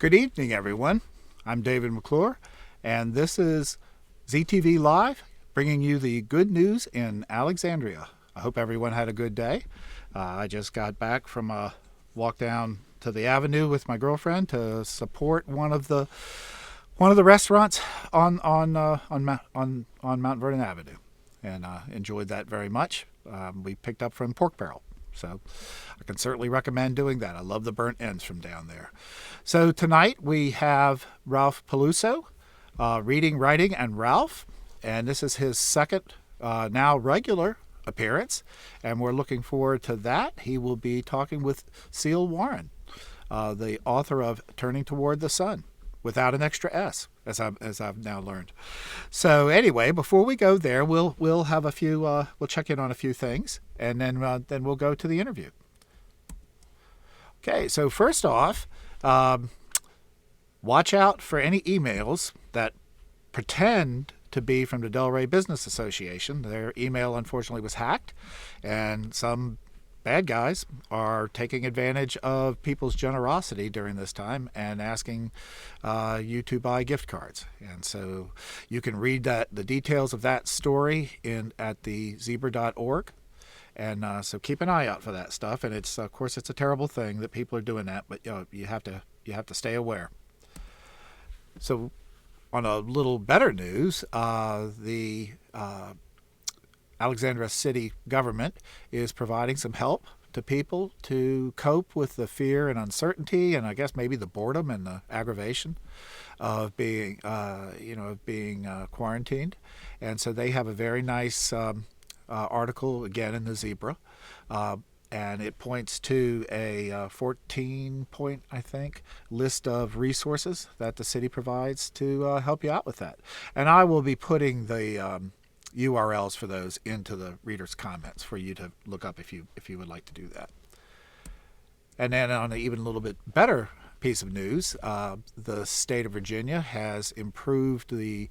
Good evening, everyone. I'm David McClure, and this is ZTV Live, bringing you the good news in Alexandria. I hope everyone had a good day. I just got back from a walk down to the avenue with my girlfriend to support one of the restaurants on Mount Vernon Avenue, and enjoyed that very much. We picked up from Pork Barrel. So I can certainly recommend doing that. I love the burnt ends from down there. So tonight we have Ralph Peluso, Reading, Writing, and Ralph. And this is his second now regular appearance. And we're looking forward to that. He will be talking with Ceil Warren, the author of Turning Toward the Sun, without an extra S, as I've now learned. So anyway, before we go there, we'll have a few we'll check in on a few things, and then we'll go to the interview. Okay, so first off, watch out for any emails that pretend to be from the Delray Business Association. Their email, unfortunately, was hacked, and some bad guys are taking advantage of people's generosity during this time and asking you to buy gift cards. And so you can read the details of that story at the zebra.org. And so keep an eye out for that stuff. And it's, of course, it's a terrible thing that people are doing that, but you have to stay aware. So on a little better news, the Alexandria City government is providing some help to people to cope with the fear and uncertainty, and I guess maybe the boredom and the aggravation of being quarantined. And so they have a very nice article again in the Zebra, and it points to a 14-point, I think, list of resources that the city provides to help you out with that. And I will be putting the URLs for those into the reader's comments for you to look up if you would like to do that. And then on an even a little bit better piece of news, the state of Virginia has escalated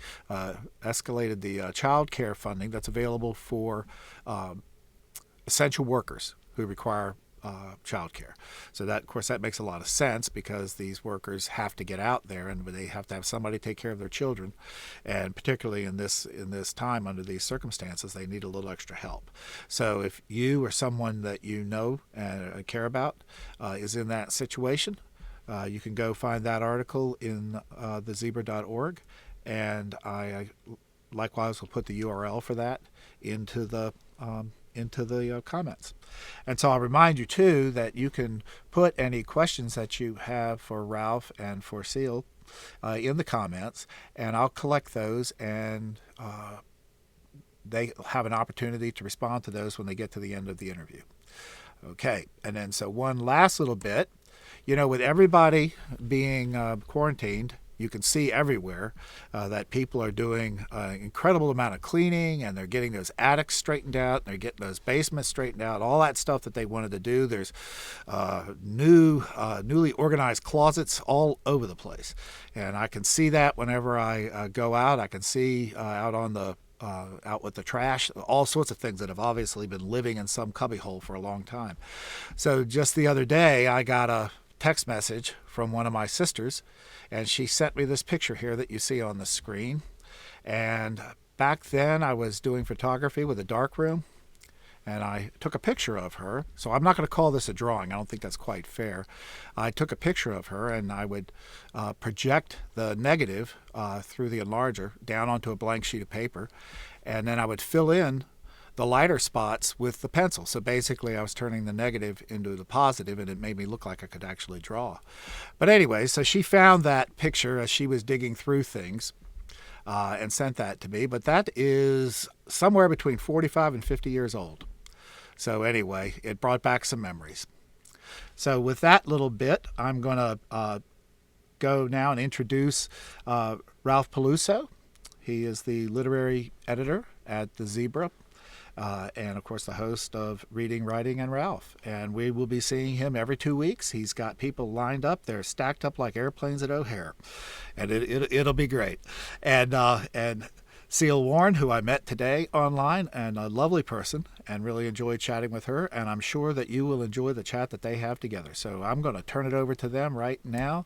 the child care funding that's available for essential workers who require child care. So that, of course, that makes a lot of sense because these workers have to get out there and they have to have somebody take care of their children, and particularly in this time under these circumstances, they need a little extra help. So if you or someone that you know and care about is in that situation, you can go find that article in the zebra.org, and I likewise will put the URL for that into the comments. And so I'll remind you too that you can put any questions that you have for Ralph and for Ceil in the comments, and I'll collect those, and they have an opportunity to respond to those when they get to the end of the interview. Okay, and then so one last little bit, with everybody being quarantined, you can see everywhere that people are doing an incredible amount of cleaning, and they're getting those attics straightened out, and they're getting those basements straightened out, all that stuff that they wanted to do. There's newly organized closets all over the place, and I can see that whenever I go out. I can see out with the trash, all sorts of things that have obviously been living in some cubbyhole for a long time. So just the other day, I got a text message from one of my sisters, and she sent me this picture here that you see on the screen. And back then I was doing photography with a darkroom, and I took a picture of her. So I'm not going to call this a drawing. I don't think that's quite fair. I took a picture of her, and I would project the negative through the enlarger down onto a blank sheet of paper, and then I would fill in the lighter spots with the pencil. So basically I was turning the negative into the positive, and it made me look like I could actually draw. But anyway, so she found that picture as she was digging through things and sent that to me. But that is somewhere between 45 and 50 years old. So anyway, it brought back some memories. So with that little bit, I'm going to go now and introduce Ralph Peluso. He is the literary editor at the Zebra, and of course the host of Reading, Writing, and Ralph. And we will be seeing him every 2 weeks. He's got people lined up. They're stacked up like airplanes at O'Hare, and it'll be great. And Ceil Warren, who I met today online, and a lovely person, and really enjoyed chatting with her, and I'm sure that you will enjoy the chat that they have together. So I'm going to turn it over to them right now,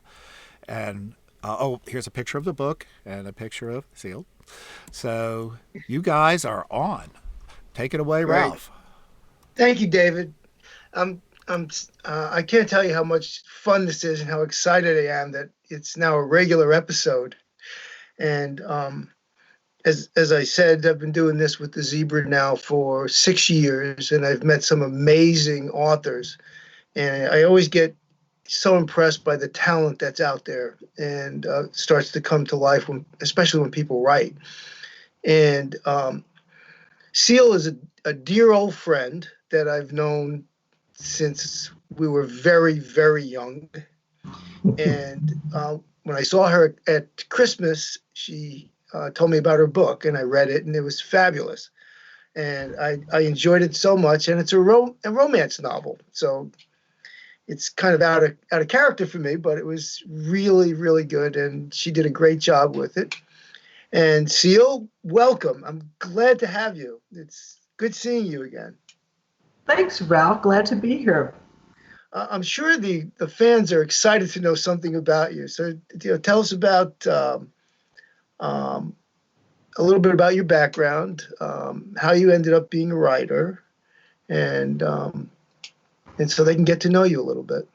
And oh, here's a picture of the book and a picture of Ceil. So you guys are on. Take it away, Great. Ralph. Thank you, David. I can't tell you how much fun this is and how excited I am that it's now a regular episode. And as I said, I've been doing this with the Zebra now for 6 years, and I've met some amazing authors. And I always get so impressed by the talent that's out there, and starts to come to life especially when people write. And Ceil is a dear old friend that I've known since we were very, very young. And when I saw her at Christmas, she told me about her book, and I read it, and it was fabulous. And I enjoyed it so much, and it's a romance novel, so it's kind of out of character for me, but it was really, really good, and she did a great job with it. And Ceil, welcome. I'm glad to have you. It's good seeing you again. Thanks, Ralph. Glad to be here. I'm sure the fans are excited to know something about you. So, tell us about a little bit about your background, how you ended up being a writer, and so they can get to know you a little bit.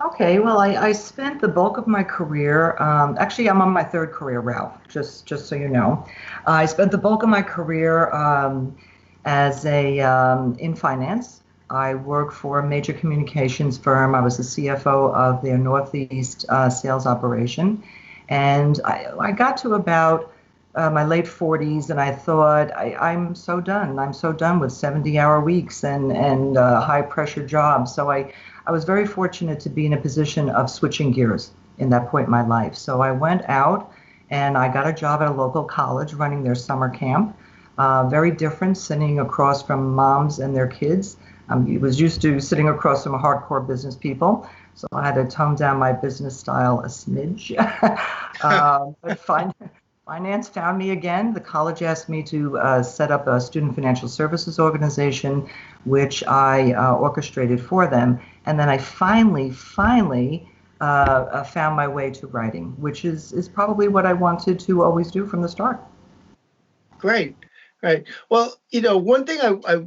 Okay, well, I spent the bulk of my career, actually, I'm on my third career, Ralph, just so you know. I spent the bulk of my career as in finance. I worked for a major communications firm. I was the CFO of their Northeast sales operation. And I got to about my late 40s, and I thought, I'm so done. I'm so done with 70-hour weeks and high-pressure jobs. So I was very fortunate to be in a position of switching gears in that point in my life. So I went out and I got a job at a local college running their summer camp. Very different, sitting across from moms and their kids. I was used to sitting across from hardcore business people, so I had to tone down my business style a smidge. But finance found me again. The college asked me to set up a student financial services organization, which I orchestrated for them. And then I finally found my way to writing, which is probably what I wanted to always do from the start. Great. Right. Well, one thing I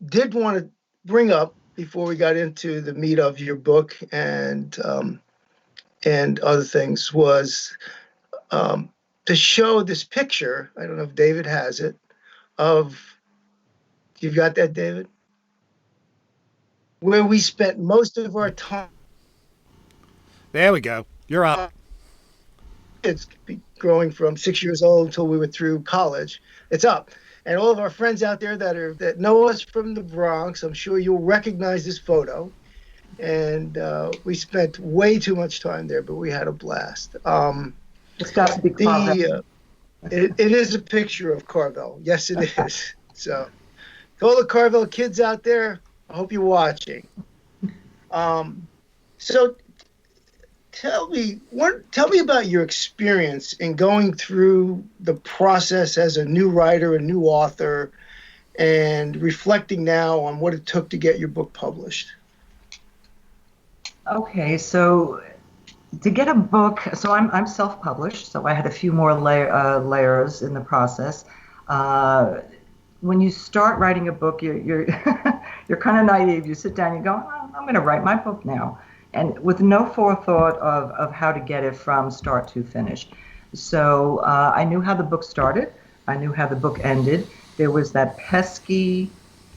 did want to bring up before we got into the meat of your book and other things was to show this picture. I don't know if David has it. You've got that, David? Where we spent most of our time. There we go. You're up. It's growing from 6 years old until we were through college. It's up. And all of our friends out there that know us from the Bronx, I'm sure you'll recognize this photo. And we spent way too much time there, but we had a blast. It's got to be Carvel. It is a picture of Carvel. Yes, it is. So to all the Carvel kids out there, I hope you're watching. So tell me about your experience in going through the process as a new writer, a new author, and reflecting now on what it took to get your book published. Okay, so to get a book, so I'm self-published, so I had a few more layers in the process. When you start writing a book, you're you're kind of naive. You sit down, you go, oh, I'm going to write my book now, and with no forethought of how to get it from start to finish. So I knew how the book started. I knew how the book ended. There was that pesky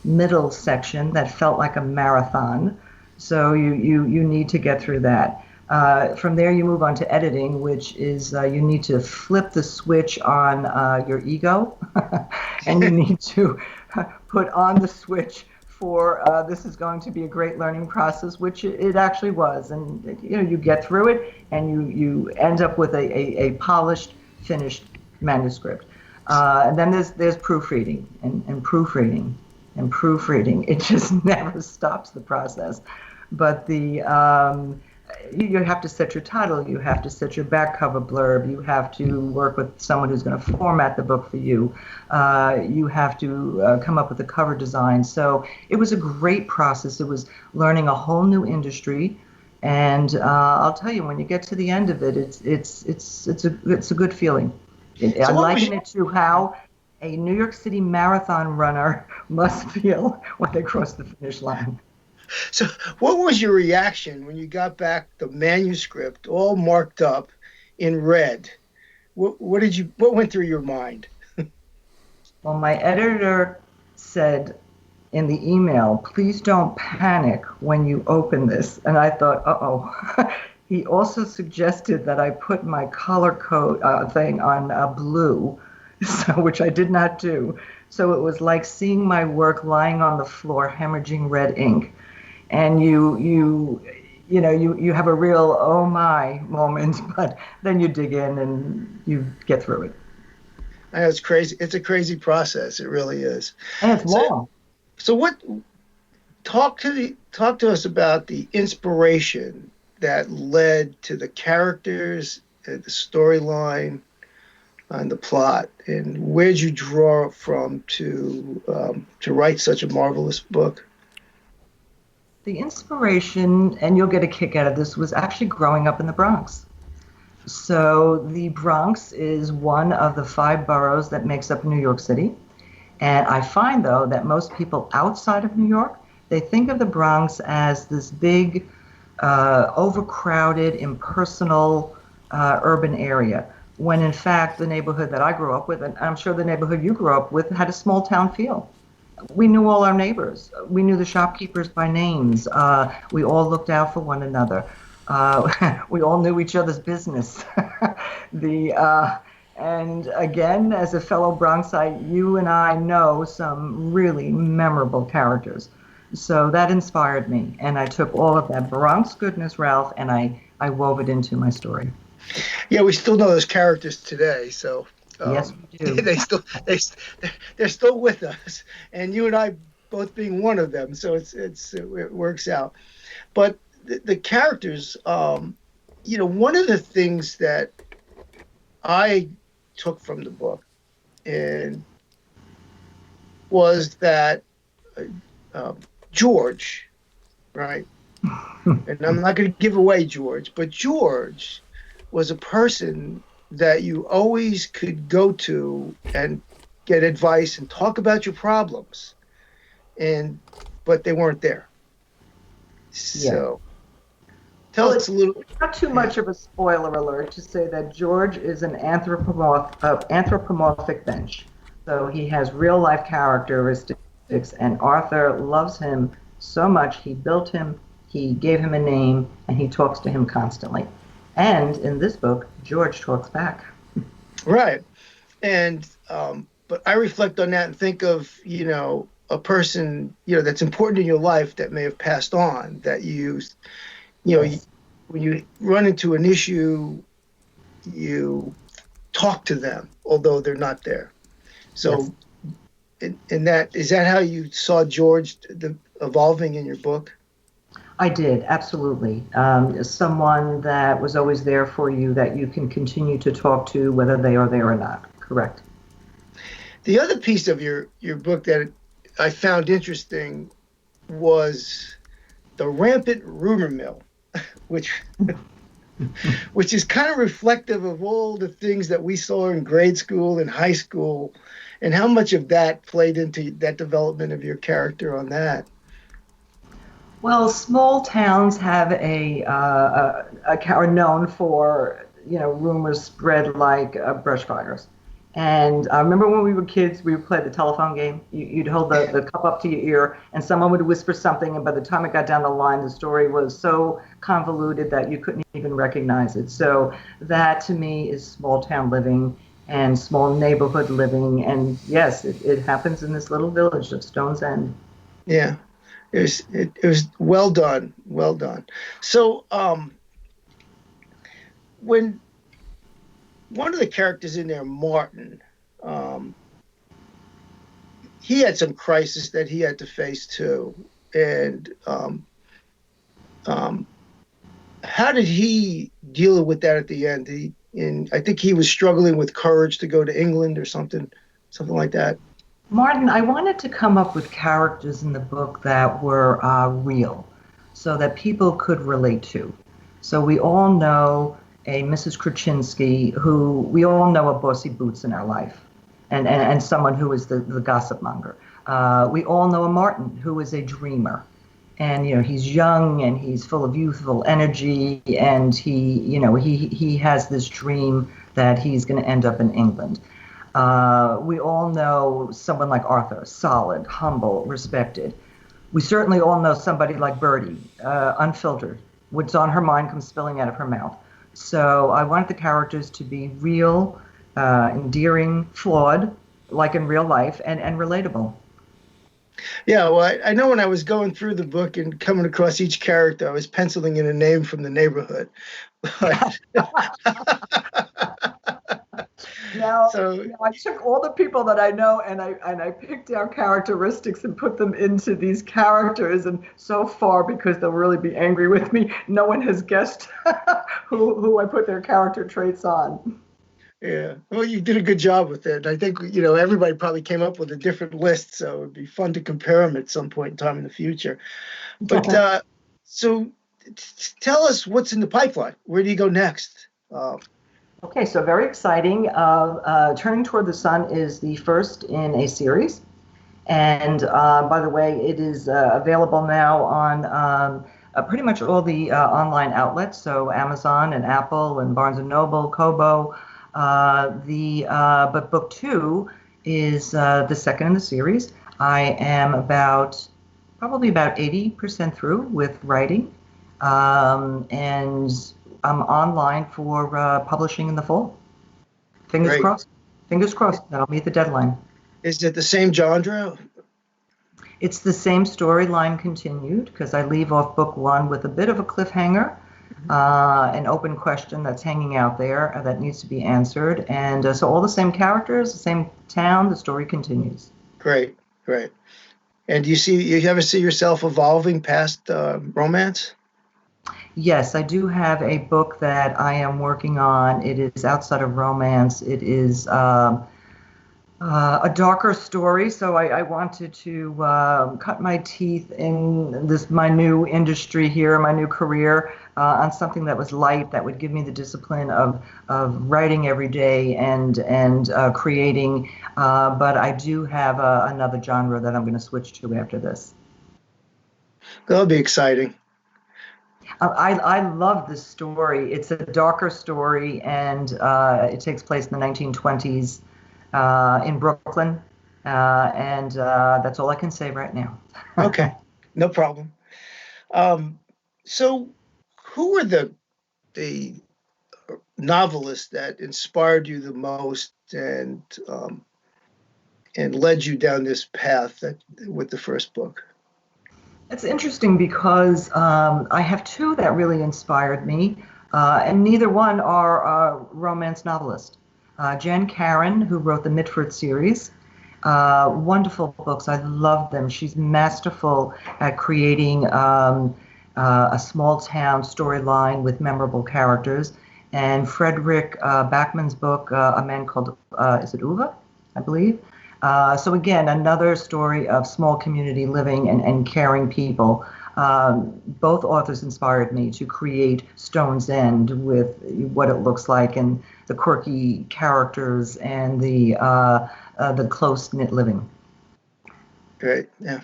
middle section that felt like a marathon. So you need to get through that. From there, you move on to editing, which is you need to flip the switch on your ego, and you need to put on the switch for this is going to be a great learning process, which it actually was. And you get through it, and you end up with a polished, finished manuscript. And then there's proofreading and proofreading and proofreading. It just never stops the process. But you have to set your title, you have to set your back cover blurb, you have to work with someone who's going to format the book for you, you have to come up with a cover design. So it was a great process. It was learning a whole new industry And I'll tell you, when you get to the end of it, it's a good feeling. I liken it to how a New York City marathon runner must feel when they cross the finish line. So, what was your reaction when you got back the manuscript all marked up in red? What went through your mind? Well, my editor said in the email, please don't panic when you open this. And I thought, uh-oh. He also suggested that I put my color code thing on blue, which I did not do. So it was like seeing my work lying on the floor, hemorrhaging red ink. And you have a real oh my moment, but then you dig in and you get through it. I know, it's crazy. It's a crazy process. It really is. And it's long. So talk to us about the inspiration that led to the characters and the storyline and the plot, and where'd you draw from to write such a marvelous book? The inspiration, and you'll get a kick out of this, was actually growing up in the Bronx. So the Bronx is one of the 5 boroughs that makes up New York City. And I find, though, that most people outside of New York, they think of the Bronx as this big, overcrowded, impersonal urban area, when in fact the neighborhood that I grew up with, and I'm sure the neighborhood you grew up with, had a small town feel. We knew all our neighbors. We knew the shopkeepers by names. We all looked out for one another. We all knew each other's business. And again, as a fellow Bronxite, you and I know some really memorable characters. So that inspired me. And I took all of that Bronx goodness, Ralph, and I wove it into my story. Yeah, we still know those characters today. So yes, we do. They're still with us, and you and I both being one of them. So it works out. But the characters, one of the things that I took from the book and was that George, right? And I'm not going to give away George, but George was a person that you always could go to and get advice and talk about your problems, but they weren't there. So tell us a little. Not too much of a spoiler alert to say that George is an anthropomorphic bench. So he has real life characteristics, and Arthur loves him so much he built him, he gave him a name, and he talks to him constantly. And in this book, George talks back. Right. And but I reflect on that and think of, a person, that's important in your life that may have passed on, that yes. When you run into an issue, you talk to them, although they're not there. So yes. Is that how you saw George evolving in your book? I did, absolutely. Someone that was always there for you, that you can continue to talk to, whether they are there or not. Correct. The other piece of your book that I found interesting was the rampant rumor mill, which is kind of reflective of all the things that we saw in grade school and high school, and how much of that played into that development of your character on that. Well, small towns have are known for, rumors spread like brush fires. And I remember when we were kids, we would play the telephone game. You'd hold the cup up to your ear, and someone would whisper something, and by the time it got down the line, the story was so convoluted that you couldn't even recognize it. So that, to me, is small town living and small neighborhood living. And yes, it happens in this little village of Stone's End. Yeah. It was well done. So when one of the characters in there, Martin, he had some crisis that he had to face too. And how did he deal with that at the end? I think he was struggling with courage to go to England or something like that. Martin, I wanted to come up with characters in the book that were real. so that people could relate to. So we all know a Mrs. Krasinski, who we all know a Bossy Boots in our life, and someone who is the gossip monger. We all know a Martin, who is a dreamer. And he's young and he's full of youthful energy, and he has this dream that he's going to end up in England. We all know someone like Arthur, solid, humble, respected. We certainly all know somebody like Bertie, unfiltered. What's on her mind comes spilling out of her mouth. So I wanted the characters to be real, endearing, flawed, like in real life, and relatable. Yeah, well, I know when I was going through the book and coming across each character, I was penciling in a name from the neighborhood. Now, So I took all the people that I know and I picked out characteristics and put them into these characters. And so far, because they'll really be angry with me, no one has guessed who I put their character traits on. yeah, well, you did a good job with it. I think everybody probably came up with a different list, so it'd be fun to compare them at some point in time in the future. But so tell us what's in the pipeline. Where do you go next? Okay, so very exciting. Turning Toward the Sun is the first in a series. And by the way, it is available now on pretty much all the online outlets. So Amazon and Apple and Barnes & Noble, Kobo. But book 2 is the second in the series. I am probably about 80% through with writing. And I'm online for publishing in the fall. Fingers Great. crossed. Fingers crossed that I'll meet the deadline. Is it the same genre? It's the same storyline continued, because I leave off book 1 with a bit of a cliffhanger, an open question that's hanging out there that needs to be answered. And so all the same characters, the same town, the story continues. Great. And do you ever see yourself evolving past romance? Yes, I do have a book that I am working on. It is outside of romance. It is a darker story, so I wanted to cut my teeth in my new industry here, my new career, on something that was light, that would give me the discipline of writing every day and creating. But I do have another genre that I'm going to switch to after this. That'll be exciting. I love this story. It's a darker story, and it takes place in the 1920s in Brooklyn, and that's all I can say right now. Okay, no problem. So, who were the novelists that inspired you the most and led you down this path with the first book? It's interesting because I have 2 that really inspired me, and neither one are romance novelists. Jen Karen, who wrote the Mitford series, wonderful books. I love them. She's masterful at creating a small town storyline with memorable characters. And Frederick Backman's book, A Man Called, is it Uwe, I believe? So again, another story of small community living and caring people. Both authors inspired me to create Stone's End with what it looks like and the quirky characters and the close-knit living. Great, yeah.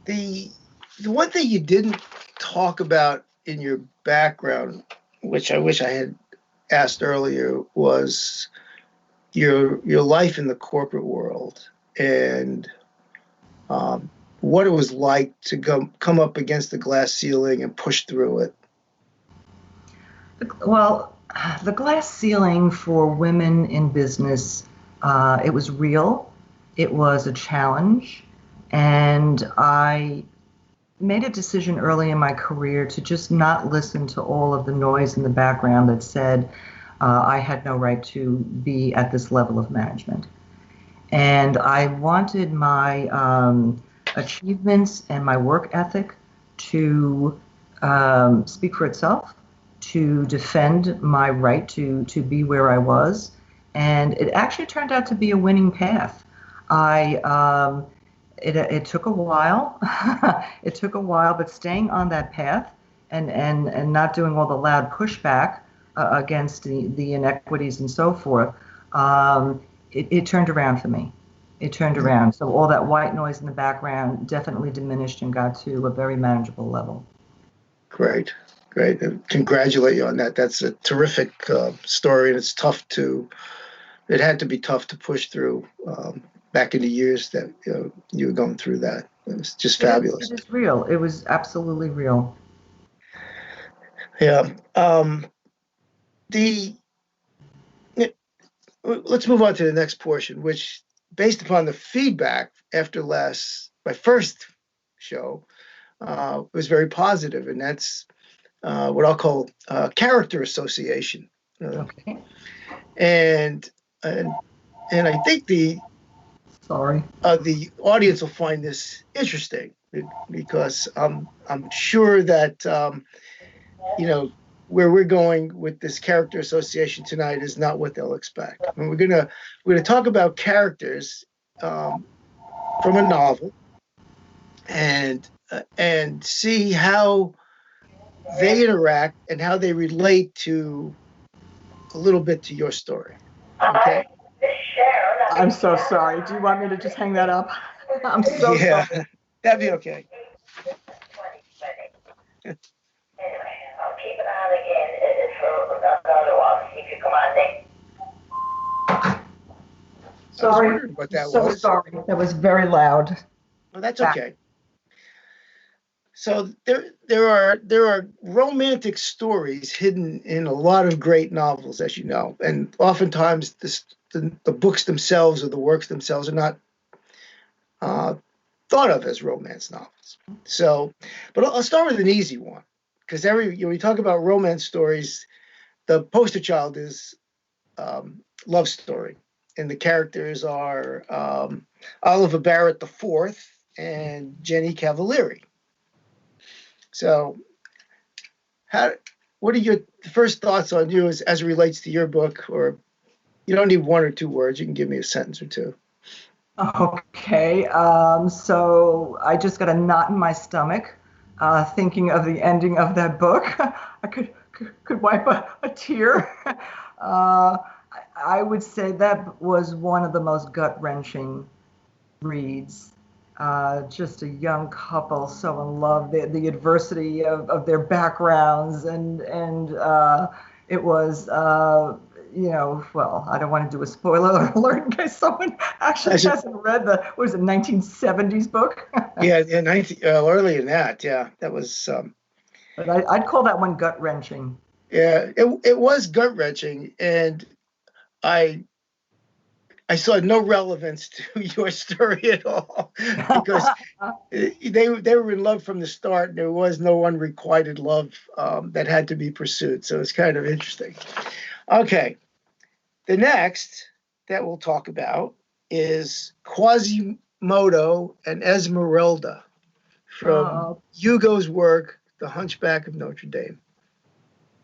The one thing you didn't talk about in your background, which I wish I had asked earlier, was your life in the corporate world and what it was like to come up against the glass ceiling and push through it. Well, the glass ceiling for women in business, it was real. It was a challenge. And I made a decision early in my career to just not listen to all of the noise in the background that said I had no right to be at this level of management. And I wanted my achievements and my work ethic to speak for itself, to defend my right to be where I was. And it actually turned out to be a winning path. It took a while. It took a while, but staying on that path and not doing all the loud pushback against the inequities and so forth, it turned around for me. It turned around. So all that white noise in the background definitely diminished and got to a very manageable level. Great, great. Congratulate you on that. That's a terrific story, and it had to be tough to push through back in the years that you were going through that. It was just fabulous. It is real. It was absolutely real. Yeah. The Let's move on to the next portion, which, based upon the feedback after my first show, was very positive, and that's what I'll call character association. Okay. And I think the audience will find this interesting because I'm sure that where we're going with this character association tonight is not what they'll expect. And we're gonna talk about characters from a novel and see how they interact and how they relate to a little bit to your story. Okay. I'm so sorry. Do you want me to just hang that up? I'm so sorry. That'd be okay. Anyway, I'll keep it on again. It's for another while. If you come on next. Sorry. What that was. Sorry. That was very loud. Well, that's okay. So there are romantic stories hidden in a lot of great novels, as you know, and oftentimes the books themselves or the works themselves are not thought of as romance novels. So, but I'll start with an easy one. Because when you talk about romance stories, the poster child is love story, and the characters are Oliver Barrett IV and Jenny Cavalieri. So, what are your first thoughts on you as it relates to your book? Or you don't need one or two words; you can give me a sentence or two. Okay, so I just got a knot in my stomach thinking of the ending of that book. I could wipe a tear. I would say that was one of the most gut-wrenching reads. Just a young couple so in love, the adversity of their backgrounds, and it was well, I don't want to do a spoiler alert in case someone actually hasn't read the 1970s book. Yeah, earlier than that. Yeah, that was. But I'd call that one gut wrenching. Yeah, it was gut wrenching, and I saw no relevance to your story at all because they were in love from the start. And there was no unrequited love that had to be pursued. So it's kind of interesting. Okay, the next that we'll talk about is Quasimodo and Esmeralda from Hugo's work, The Hunchback of Notre Dame.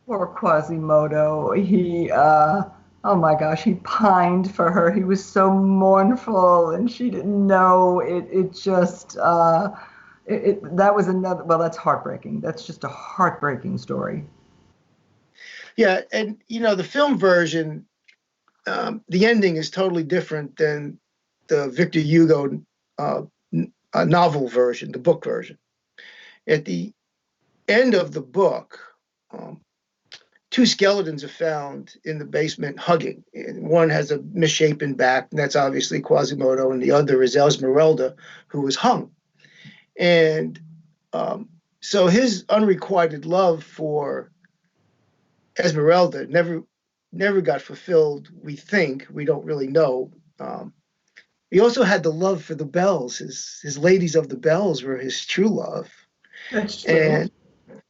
Poor Quasimodo. He, oh my gosh, he pined for her. He was so mournful, and she didn't know. It just, that was another, well, that's heartbreaking. That's just a heartbreaking story. Yeah, and the film version, the ending is totally different than the Victor Hugo novel version, the book version. At the end of the book, two skeletons are found in the basement hugging. And one has a misshapen back, and that's obviously Quasimodo, and the other is Esmeralda, who was hung. And so his unrequited love for Esmeralda never got fulfilled. We don't really know. He also had the love for the bells. His ladies of the bells were his true love. That's true.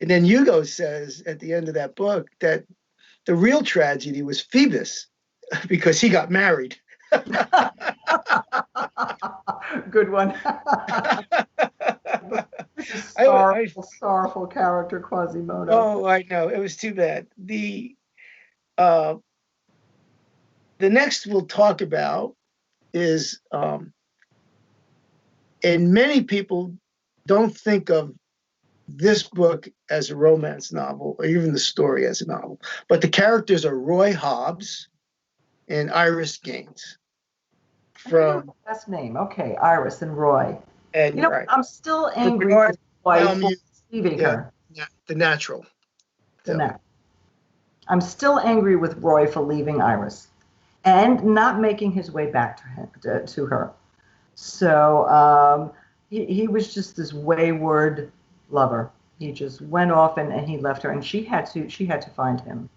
And then Hugo says at the end of that book that the real tragedy was Phoebus because he got married. Good one. Sorrowful character, Quasimodo. Oh, I know. It was too bad. The next we'll talk about is and many people don't think of this book as a romance novel, or even the story as a novel. But the characters are Roy Hobbs and Iris Gaines. From Last name, okay, Iris and Roy. and You know, right, I'm still angry Bernard with Roy for Elm, leaving yeah, her. the natural. The So, next. I'm still angry with Roy for leaving Iris and not making his way back to her. So he was just this wayward lover. He just went off and he left her, and she had to find him.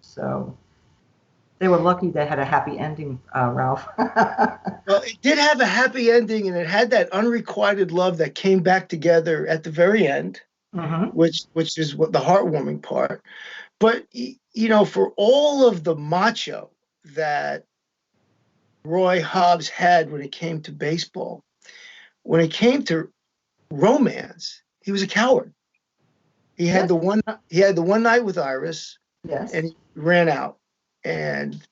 So they were lucky they had a happy ending, Ralph. well, it did have a happy ending, and it had that unrequited love that came back together at the very end, which is what the heartwarming part. But for all of the macho that Roy Hobbs had when it came to baseball, when it came to romance, he was a coward. He had the one night with Iris, Yes. and he ran out, and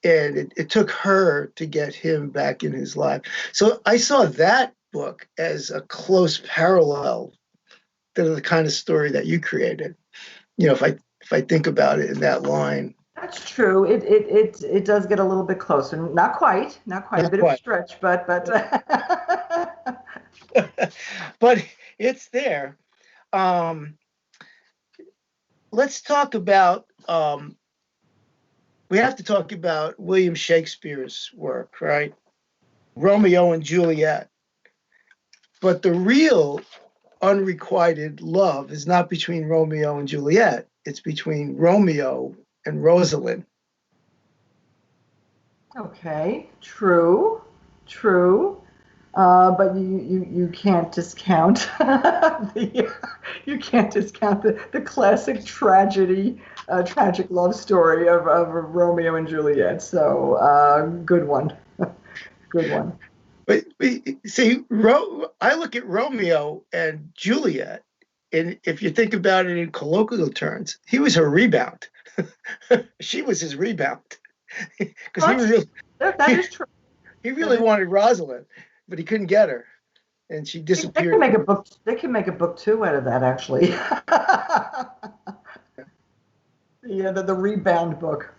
it took her to get him back in his life. So I saw that book as a close parallel to the kind of story that you created. If I think about it in that line. That's true. It does get a little bit closer. Not quite a bit of a stretch, but but it's there. Let's talk about. We have to talk about William Shakespeare's work, right? Romeo and Juliet. But the real unrequited love is not between Romeo and Juliet. It's between Romeo and Rosalind. Okay, true. But you can't discount the classic tragic love story of Romeo and Juliet. So good one. But see, I look at Romeo and Juliet, and if you think about it in colloquial terms, he was her rebound. She was his rebound. Because that is true. He really wanted Rosalind, but he couldn't get her, and she disappeared. They can make a book too out of that, actually. Yeah, the rebound book.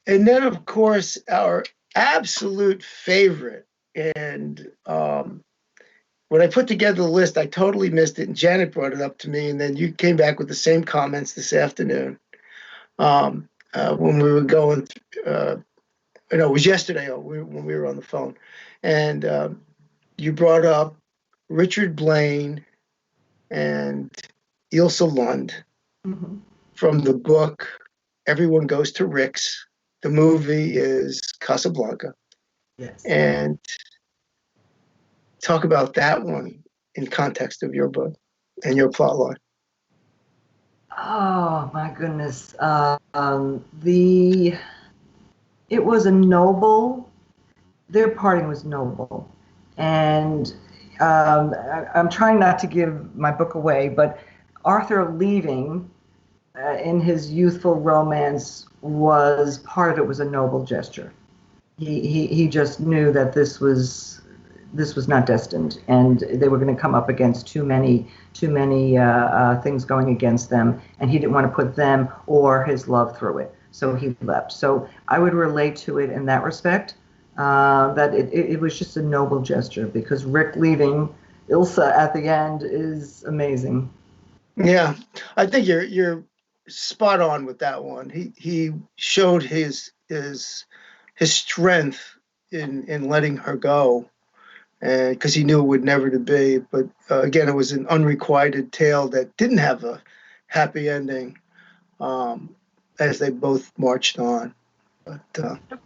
And then, of course, our absolute favorite. And when I put together the list, I totally missed it, and Janet brought it up to me, and then you came back with the same comments this afternoon when we were going. No, it was yesterday when we were on the phone, and you brought up Richard Blaine and Ilsa Lund from the book Everyone Goes to Rick's. The movie is Casablanca. Yes. And talk about that one in context of your book and your plot line. Oh my goodness. It was a noble. Their parting was noble, and I'm trying not to give my book away, but Arthur leaving in his youthful romance was part of it. Was a noble gesture. He just knew that this was not destined, and they were going to come up against too many things going against them, and he didn't want to put them or his love through it. So he left. So I would relate to it in that respect, that it was just a noble gesture, because Rick leaving Ilsa at the end is amazing. Yeah, I think you're spot on with that one. He showed his strength in letting her go, and because he knew it would never to be. But again, it was an unrequited tale that didn't have a happy ending. As they both marched on. But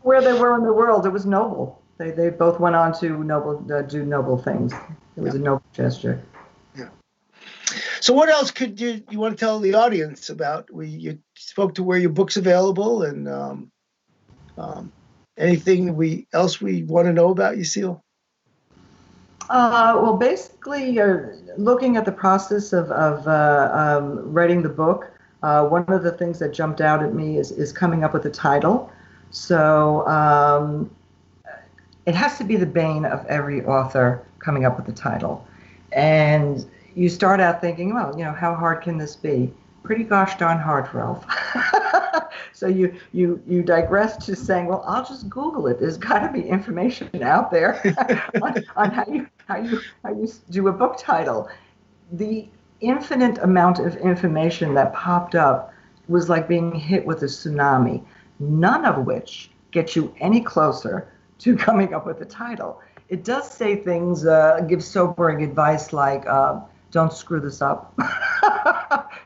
where they were in the world, it was noble. They both went on to do noble things. It was a noble gesture. Yeah. So what else could you want to tell the audience about? You spoke to where your book's available, and anything else we want to know about you, Ceil? Well, basically, looking at the process of writing the book, one of the things that jumped out at me is coming up with a title. So it has to be the bane of every author coming up with the title. And you start out thinking, well, how hard can this be? Pretty gosh darn hard, Ralph. So you digress to saying, well, I'll just Google it. There's got to be information out there on how you do a book title. The infinite amount of information that popped up was like being hit with a tsunami, none of which gets you any closer to coming up with a title. It does say things, give sobering advice like, don't screw this up.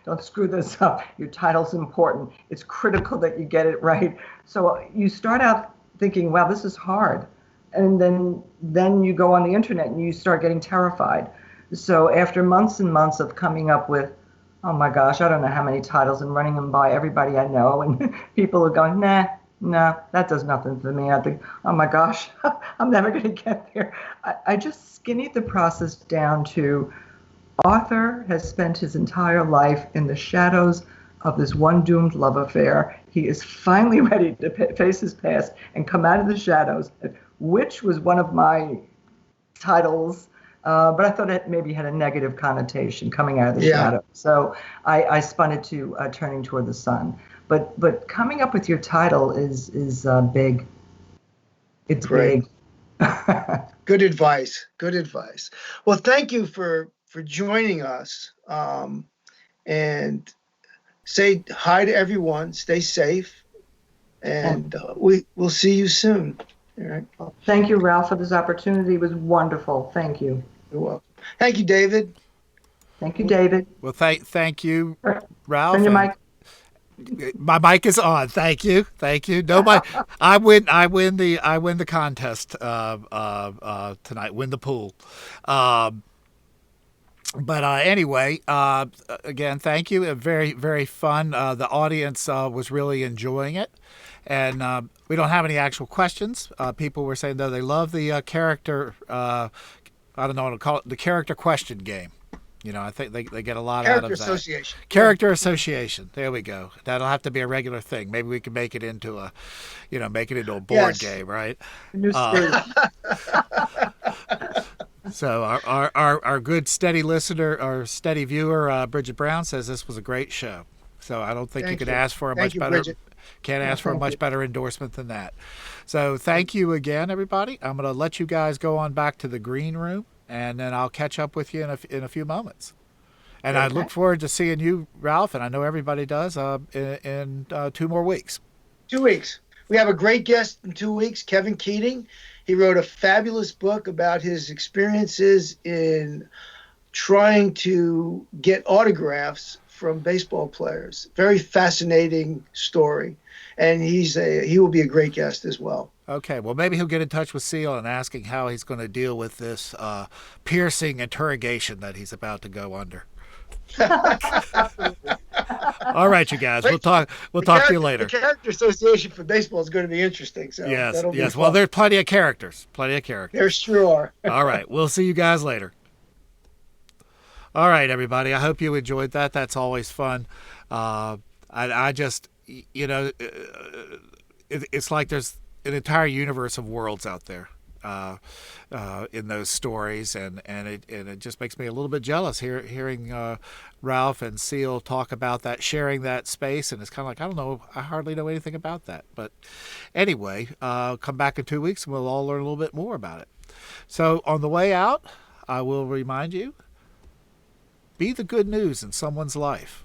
Don't screw this up. Your title's important. It's critical that you get it right. So you start out thinking, wow, this is hard. And then you go on the internet and you start getting terrified. So after months and months of coming up with, oh my gosh, I don't know how many titles, and running them by everybody I know, and people are going, nah, that does nothing for me. I think, oh my gosh, I'm never going to get there. I just skinnied the process down to author has spent his entire life in the shadows of this one doomed love affair. He is finally ready to face his past and come out of the shadows, which was one of my titles. But I thought it maybe had a negative connotation, coming out of the shadow. So I spun it to turning toward the sun. But coming up with your title is big. It's Great. big. Good advice. Good advice. Well, thank you for joining us. And say hi to everyone. Stay safe. And we'll see you soon. All right. Thank you, Ralph, for this opportunity. It was wonderful. Thank you. You're welcome. Thank you, David. Thank you, David. Well, thank you, Ralph. Turn your mic. My mic is on. Thank you. No, I win the contest tonight. Win the pool. But anyway, again, thank you. Very, very fun. The audience was really enjoying it. And we don't have any actual questions. People were saying, though, they love the character, I don't know what to call it, the character question game. I think they get a lot out of that. Character association. Character association. There we go. That'll have to be a regular thing. Maybe we can make it into a board game, right? New stage. So our good steady listener, our steady viewer, Bridget Brown, says this was a great show. So I don't think you could ask for a much better. Bridget. Can't ask for a much better endorsement than that. So thank you again, everybody. I'm going to let you guys go on back to the green room, and then I'll catch up with you in a few moments. And I look forward to seeing you, Ralph, and I know everybody does, in 2 more weeks. 2 weeks. We have a great guest in 2 weeks, Kevin Keating. He wrote a fabulous book about his experiences in trying to get autographs from baseball players. Very fascinating story. And he will be a great guest as well. Okay, well, maybe he'll get in touch with Ceil and asking how he's going to deal with this piercing interrogation that he's about to go under. All right, you guys. We'll talk to you later. The character association for baseball is going to be interesting. So yes. Well, there's plenty of characters. There sure are. All right. We'll see you guys later. All right, everybody. I hope you enjoyed that. That's always fun. I just, it's like there's an entire universe of worlds out there in those stories, and it just makes me a little bit jealous hearing Ralph and Ceil talk about that, sharing that space, and it's kind of like, I don't know, I hardly know anything about that. But anyway, come back in 2 weeks and we'll all learn a little bit more about it. So on the way out, I will remind you, be the good news in someone's life.